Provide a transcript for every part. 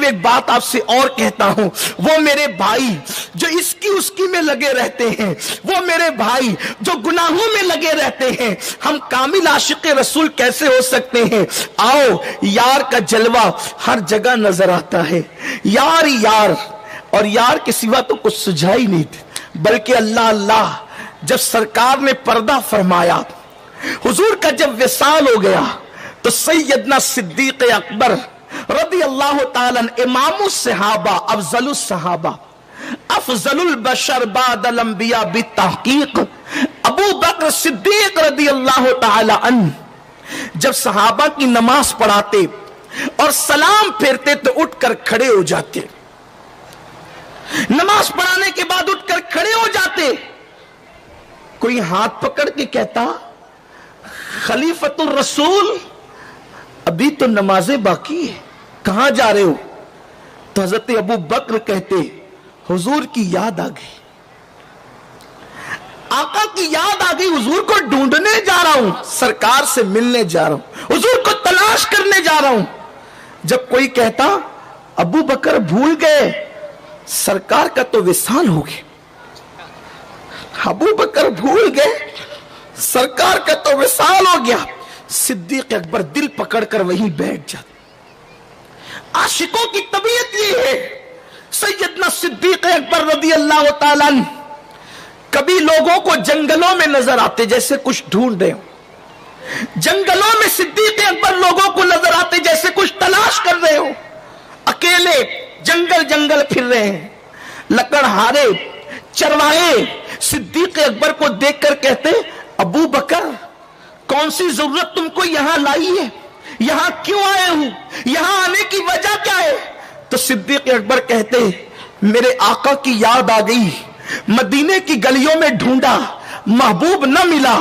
ہوئے ایک بات آپ سے اور کہتا ہوں، وہ میرے بھائی جو اس کی میں لگے رہتے ہیں، وہ میرے بھائی جو گناہوں میں لگے رہتے ہیں، ہم کامل عاشق رسول کیسے ہو سکتے ہیں؟ آؤ، یار کا جلوہ ہر جگہ نظر آتا ہے، یار یار، اور یار کے سوا تو کچھ سجھا ہی نہیں تھے، بلکہ اللہ اللہ جب سرکار نے پردہ فرمایا، حضور کا جب وصال ہو گیا، تو سیدنا صدیق اکبر رضی اللہ تعالیٰ امام الصحابہ، افضل الصحابہ، افضل البشر بعد الانبیاء بالتحقیق، ابو بکر صدیق رضی اللہ تعالیٰ عنہ جب صحابہ کی نماز پڑھاتے اور سلام پھیرتے تو اٹھ کر کھڑے ہو جاتے، نماز پڑھانے کے بعد اٹھ کر کھڑے ہو جاتے، کوئی ہاتھ پکڑ کے کہتا خلیفۃ الرسول ابھی تو نمازیں باقی ہے، کہاں جا رہے ہو؟ تو حضرت ابو بکر کہتے حضور کی یاد آ گئی، آقا کی یاد آ گئی، حضور کو ڈھونڈنے جا رہا ہوں، سرکار سے ملنے جا رہا ہوں، حضور کو تلاش کرنے جا رہا ہوں۔ جب کوئی کہتا ابو بکر بھول گئے سرکار کا تو وصال ہو گیا، ابو بکر بھول گئے سرکار کا تو وصال ہو گیا، صدیق اکبر دل پکڑ کر وہیں بیٹھ جاتے۔ عاشقوں کی طبیعت یہ ہے۔ سیدنا صدیق اکبر رضی اللہ تعالیٰ عنہ کبھی لوگوں کو جنگلوں میں نظر آتے جیسے کچھ ڈھونڈ رہے ہو، جنگلوں میں صدیق اکبر لوگوں کو نظر آتے جیسے کچھ تلاش کر رہے ہو، اکیلے جنگل پھر رہے ہیں، لکڑہارے چرواہے صدیق اکبر کو دیکھ کر کہتے ابو بکر کون سی ضرورت تم کو یہاں لائی ہے، یہاں کیوں آئے ہوں، یہاں آنے کی وجہ کیا ہے؟ تو صدیق اکبر کہتے میرے آقا کی یاد آ گئی، مدینے کی گلیوں میں ڈھونڈا، محبوب نہ ملا،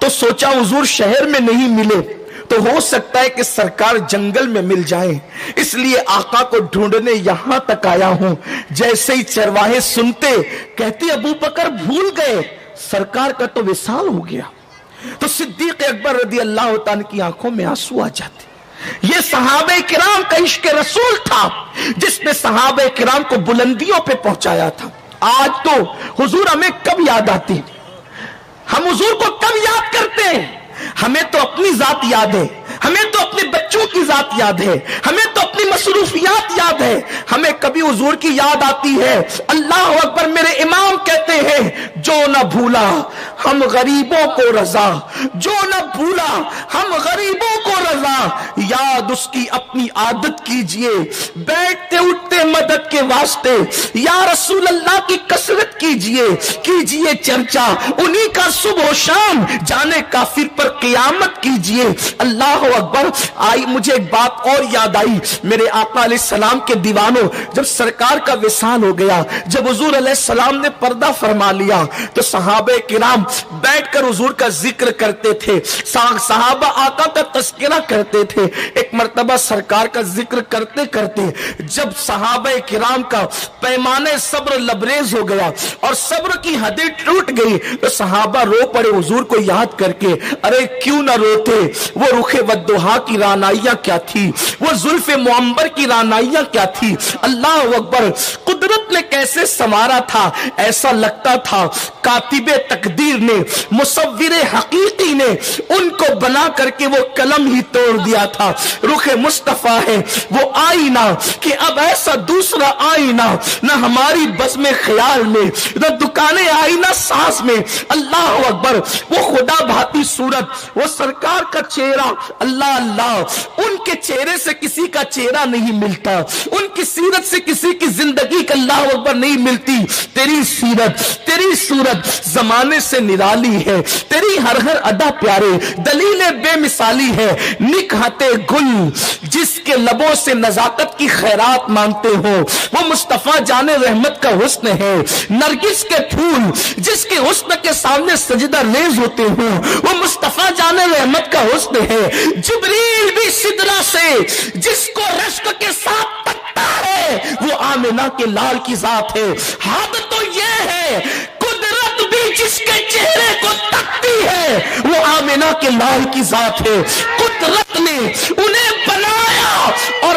تو سوچا حضور شہر میں نہیں ملے تو ہو سکتا ہے کہ سرکار جنگل میں مل جائیں، اس لیے آقا کو ڈھونڈنے یہاں تک آیا ہوں۔ جیسے ہی چرواہے سنتے کہتے ابو بکر بھول گئے سرکار کا تو وصال ہو گیا، تو صدیق اکبر رضی اللہ تعالیٰ کی آنکھوں میں آنسو آ جاتے۔ یہ صحابہ کرام کا عشق رسول تھا جس نے صحابہ کرام کو بلندیوں پہ پہنچایا تھا۔ آج تو حضور ہمیں کب یاد آتی، ہم حضور کو کب یاد کرتے ہیں؟ ہمیں تو اپنی ذات یاد ہے، ہمیں تو اپنے بچوں کی ذات یاد ہے، ہمیں تو اپنی مصروفیات یاد ہے، ہمیں کبھی حضور کی یاد آتی ہے؟ اللہ اکبر، میرے امام کہتے ہیں جو نہ بھولا ہم غریبوں کو رضا، جو نہ بھولا ہم غریبوں کو رضا، یاد اس کی اپنی عادت کیجئے، بیٹھتے اٹھتے مدد کے واسطے یا رسول اللہ کی کثرت کیجئے چرچا انہی کا صبح و شام، جانے کافر پر قیامت کیجئے۔ اللہ اکبر۔ آئی مجھے ایک بات اور یاد آئی، میرے آقا علیہ السلام کے دیوانوں، جب سرکار کا وصال ہو گیا، جب حضور علیہ السلام نے پردہ فرما لیا تو صحابہ کرام بیٹھ کر حضور کا ذکر کرتے تھے، صحابہ آقا کا تذکرہ کرتے تھے۔ ایک مرتبہ سرکار کا ذکر کرتے کرتے جب صحابہ کرام کا پیمانے صبر لبریز ہو گیا اور صبر کی حدیں ٹوٹ گئی تو صحابہ رو پڑے حضور کو یاد کر کے، ارے کیوں نہ روتے، وہ رخ والضحیٰ کی رعنائیاں کیا تھی، وہ زلف معمبر کی رعنائیاں کیا تھی۔ اللہ اکبر، قدرت نے کیسے سنوارا تھا، ایسا لگتا تھا کاتب تقدیر نے، مصور حقیقی نے ان کو بنا کر کے وہ قلم ہی توڑ دیا تھا۔ رخ مصطفیٰ ہے وہ آئینہ کہ اب ایسا دوسرا آئینہ نہ ہماری بزم خیال میں، نہ دکانیں آئینہ ساز میں۔ اللہ اکبر، وہ خدا بھاتی صورت، وہ سرکار کا چہرہ، اللہ اللہ، ان کے چہرے سے کسی کا چہرہ نہیں ملتا، ان کی سیرت سے کسی کی زندگی کا اللہ اکبر نہیں ملتی۔ تیری سیرت، تیری صورت زمانے سے نرالی ہے، تیری ہر ہر ادا پیارے، دلیل بے مثالی ہے۔ نکہتے گل جس کے لبوں سے نزاکت کی خیرات مانگتے ہو، وہ مصطفیٰ جان رحمت کا حسن ہے۔ نرگس کے پھول جس کے حسن کے سامنے سجدہ ریز ہوتے ہوں، وہ مصطفیٰ جان رحمت کا حسن ہے۔ جبریل بھی سدرہ سے جس کو رشک کے ساتھ تکتا ہے، وہ آمنہ کے لال کی ذات ہے۔ حد تو یہ ہے قدرت بھی جس کے چہرے کو تکتی ہے، وہ آمنہ کے لال کی ذات ہے۔ قدرت نے انہیں بنایا اور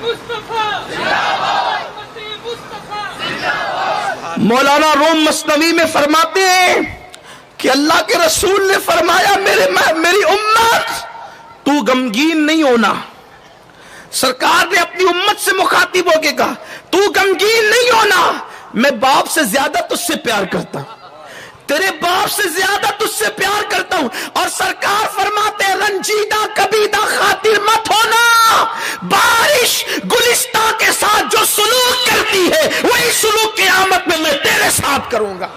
Mustafa! مولانا روم مثنوی میں فرماتے ہیں کہ اللہ کے رسول نے فرمایا میری امت تو غمگین نہیں ہونا. سرکار نے اپنی امت سے مخاطب ہو کے کہا تو غمگین نہیں ہونا, میں باپ سے زیادہ تجھ سے پیار کرتا ہوں, تیرے باپ سے زیادہ تجھ سے پیار کرتا ہوں. اور سرکار فرماتے ہیں رنجیدہ کبیدہ خاطر مت ہونا, بارش گلستہ کے ساتھ جو سلوک کرتی ہے وہی سلوک قیامت میں تیرے ساتھ کروں گا.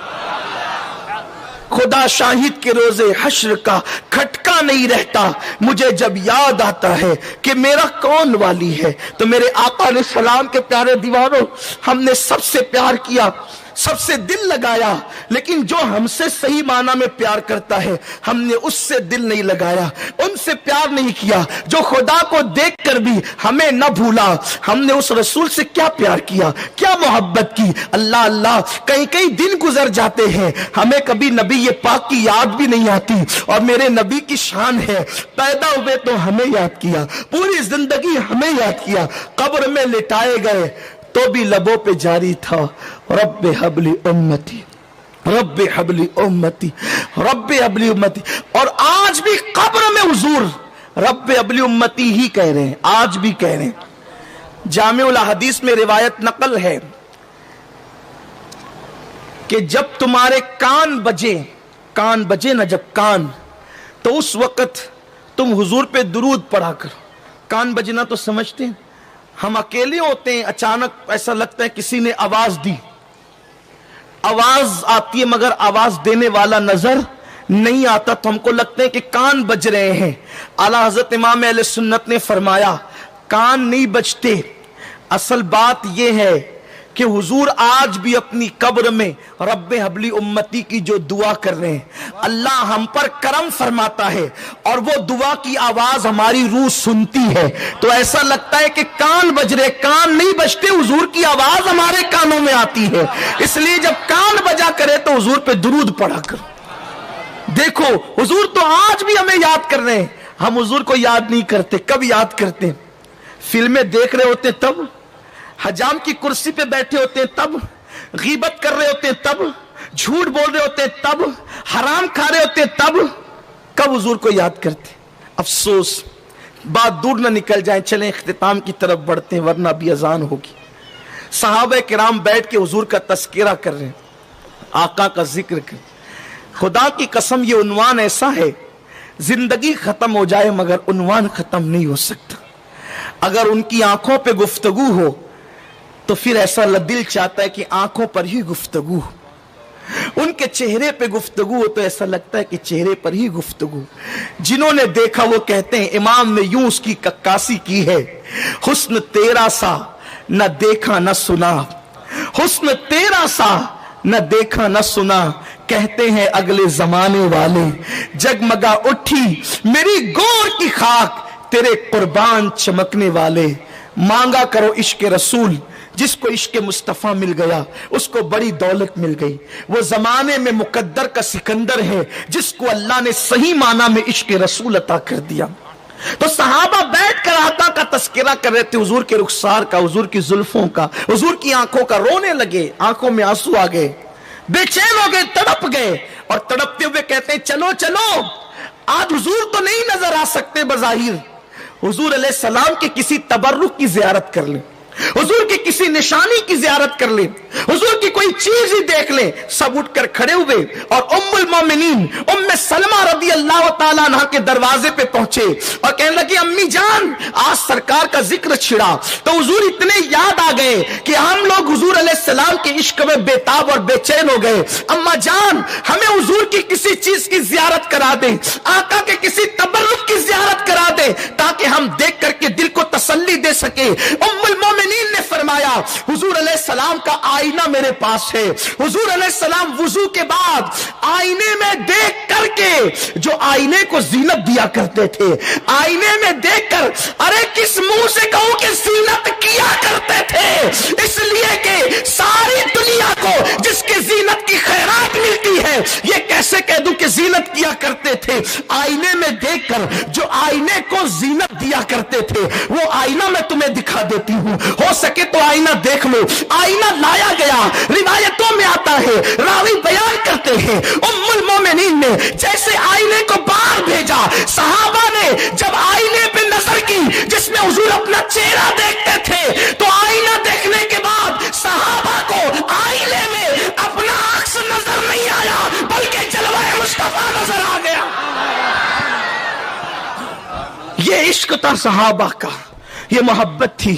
خدا شاہد کے روزے حشر کا کھٹکا نہیں رہتا مجھے جب یاد آتا ہے کہ میرا کون والی ہے. تو میرے آقا علیہ السلام کے پیارے دیوانوں, ہم نے سب سے پیار کیا, سب سے دل لگایا, لیکن جو ہم سے صحیح معنی میں پیار کرتا ہے ہم نے اس سے دل نہیں لگایا, ان سے پیار نہیں کیا جو خدا کو دیکھ کر بھی ہمیں نہ بھولا. ہم نے اس رسول سے کیا پیار کیا, کیا محبت کی. اللہ اللہ, کئی دن گزر جاتے ہیں ہمیں کبھی نبی پاک کی یاد بھی نہیں آتی. اور میرے نبی کی شان ہے, پیدا ہوئے تو ہمیں یاد کیا, پوری زندگی ہمیں یاد کیا, قبر میں لٹائے گئے تو بھی لبوں پہ جاری تھا رب حبلی امتی, رب حبلی امتی, رب حبلی امتی. اور آج بھی قبر میں حضور رب حبلی امتی ہی کہہ رہے ہیں, آج بھی کہہ رہے ہیں. جامع الاحادیث میں روایت نقل ہے کہ جب تمہارے کان بجے نا, جب کان, تو اس وقت تم حضور پہ درود پڑھا کرو. کان بجنا تو سمجھتے ہیں, ہم اکیلے ہوتے ہیں, اچانک ایسا لگتا ہے کسی نے آواز دی, آواز آتی ہے مگر آواز دینے والا نظر نہیں آتا, تو ہم کو لگتا ہے کہ کان بج رہے ہیں. اعلیٰ حضرت امام اہل سنت نے فرمایا کان نہیں بجتے, اصل بات یہ ہے کہ حضور آج بھی اپنی قبر میں رب حبلی امتی کی جو دعا کر رہے ہیں, اللہ ہم پر کرم فرماتا ہے اور وہ دعا کی آواز ہماری روح سنتی ہے. تو ایسا لگتا ہے کہ کان بج رہے, کان نہیں بجتے, حضور کی آواز ہمارے کانوں میں آتی ہے. اس لیے جب کان بجا کرے تو حضور پہ درود پڑھا کرو. دیکھو حضور تو آج بھی ہمیں یاد کر رہے ہیں, ہم حضور کو یاد نہیں کرتے. کب یاد کرتے ہیں؟ فلمیں دیکھ رہے ہوتے تب, حجام کی کرسی پہ بیٹھے ہوتے ہیں تب, غیبت کر رہے ہوتے ہیں تب, جھوٹ بول رہے ہوتے ہیں تب, حرام کھا رہے ہوتے ہیں تب. کب حضور کو یاد کرتے؟ افسوس, بات دور نہ نکل جائیں, چلیں اختتام کی طرف بڑھتے ہیں ورنہ بھی اذان ہوگی. صحابہ کرام بیٹھ کے حضور کا تذکرہ کر رہے ہیں, آقا کا ذکر کر. خدا کی قسم یہ عنوان ایسا ہے, زندگی ختم ہو جائے مگر عنوان ختم نہیں ہو سکتا. اگر ان کی آنکھوں پہ گفتگو ہو تو پھر ایسا دل چاہتا ہے کہ آنکھوں پر ہی گفتگو, ان کے چہرے پہ گفتگو ہو تو ایسا لگتا ہے کہ چہرے پر ہی گفتگو. جنہوں نے دیکھا وہ کہتے ہیں امام نے یوں اس کی ککاسی کی ہے, حسن تیرا سا نہ دیکھا نہ سنا, حسن تیرا سا نہ دیکھا نہ سنا, کہتے ہیں اگلے زمانے والے, جگمگا اٹھی میری گور کی خاک تیرے قربان چمکنے والے. مانگا کرو عشق رسول, جس کو عشق مصطفیٰ مل گیا اس کو بڑی دولت مل گئی. وہ زمانے میں مقدر کا سکندر ہے جس کو اللہ نے صحیح معنی میں عشق رسول عطا کر دیا. تو صحابہ بیٹھ کر آقا کا تذکرہ کر رہے تھے, حضور کے رخسار کا, حضور کی زلفوں کا, حضور کی آنکھوں کا. رونے لگے, آنکھوں میں آنسو آ گئے, بے چین ہو گئے, تڑپ گئے, اور تڑپتے ہوئے کہتے ہیں چلو چلو, آج حضور تو نہیں نظر آ سکتے بظاہر, حضور علیہ السلام کے کسی تبرک کی زیارت کر لیں, حضور کی کسی نشانی کی زیارت کر لیں, حضور کی کوئی چیز ہی دیکھ لیں. سب اٹھ کر کھڑے ہوئے اور ام المومنین ام سلمہ رضی اللہ تعالیٰ عنہ کے دروازے پہ پہنچے اور کہنے لگے امی جان آج سرکار کا ذکر چھڑا. تو حضور اتنے یاد آ گئے کہ ہم لوگ حضور علیہ السلام کے عشق میں بےتاب اور بے چین ہو گئے. اما جان ہمیں حضور کی کسی چیز کی زیارت کرا دیں, آقا کے کسی تبرک کی زیارت کرا دیں تاکہ ہم دیکھ کر کے دل کو تسلی دے سکے. ام المومنین نے فرمایا حضور علیہ السلام کا آئینہ میرے پاس ہے. حضور علیہ السلام وضو کے بعد آئینے میں دیکھ کر کے, جو آئینے کو زینت دیا کرتے تھے, آئینے میں دیکھ کر ارے کس منہ سے کہوں کہ زینت کیا کرتے تھے, اس لیے کہ ساری دنیا کو جس کے زینت کی خیرات ملتی ہے یہ کیسے کہہ دوں کہ زینت کیا کرتے تھے. آئینے میں دیکھ کر جو آئینے کو زینت دیا کرتے تھے وہ آئینہ میں تمہیں دکھا دیتی ہوں, ہو سکے تو آئینہ دیکھ لو. آئینہ لایا گیا, روایتوں میں آتا ہوتا ہے، راوی بیان کرتے ہیں ام المومنین نے جیسے آئینے کو باہر بھیجا، صحابہ نے جب آئینے پہ نظر کی جس میں حضور اپنا چہرہ دیکھتے تھے تو آئینہ دیکھنے کے بعد صحابہ کو آئینے میں اپنا عکس نظر نہیں آیا بلکہ جلوہ مصطفیٰ نظر آ گیا۔ یہ عشق تھا صحابہ کا، یہ محبت تھی۔